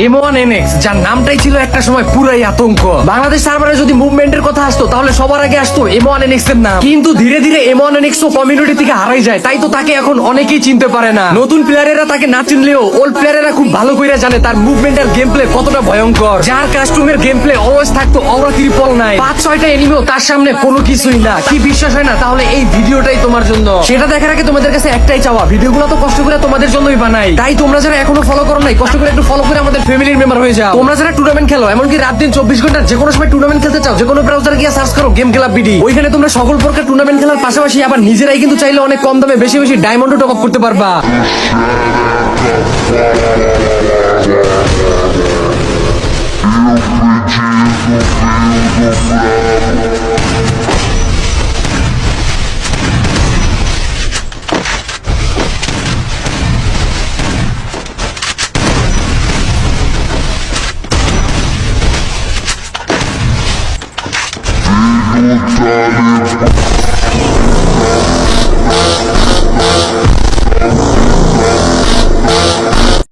M1NX যার নামটাই ছিল একটা সময় পুরাই আতঙ্ক। বাংলাদেশ সার্ভারে যদি মুভমেন্টের কথা আসতো তাহলে সবার আগে আসতো M1NX এর নাম। কিন্তু ধীরে ধীরে M1NX ও কমিউনিটি থেকে হারাই যায়, তাই তো তাকে এখন অনেকেই চিনতে পারে না। নতুন প্লেয়ারেরা তাকে না চিনলেও ওল্ড প্লেয়ারেরা খুব ভালো করে জানে তার মুভমেন্ট আর গেম প্লে কতটা ভয়ঙ্কর। যার কাস্টমের গেম প্লে অলওয়েজ থাকতো অরা ত্রিপল নাই, 5-6টা এনিমিও তার সামনে কোনো কিছুই না। কি বিশ্বাস হয় না? তাহলে এই ভিডিওটাই তোমার জন্য। সেটা দেখার আগে তোমাদের কাছে একটাই চাওয়া, ভিডিওগুলো তো কষ্ট করে তোমাদের জন্যই বানাই, তাই তোমরা যারা এখনো ফলো করো নাই কষ্ট করে একটু ফলো করে আমাদের ফ্যামিলির মেম্বার হয়ে যাও। তোমরা যারা টুর্নামেন্ট খেলো, এমনকি রাত দিন 24 ঘন্টা যে কোনো সময় টুর্নামেন্ট খেলতে চাও, যে কোনো ব্রাউজারে গিয়ে সার্চ করো গেম ক্লাব বিডি। ওইখানে তোমরা সকল প্রকার টুর্নামেন্ট খেলার পাশাপাশি আবার নিজেরাই কিন্তু চাইলে অনেক কম দামে বেশি বেশি ডায়মন্ডও টপ আপ করতে পারবা। Italia.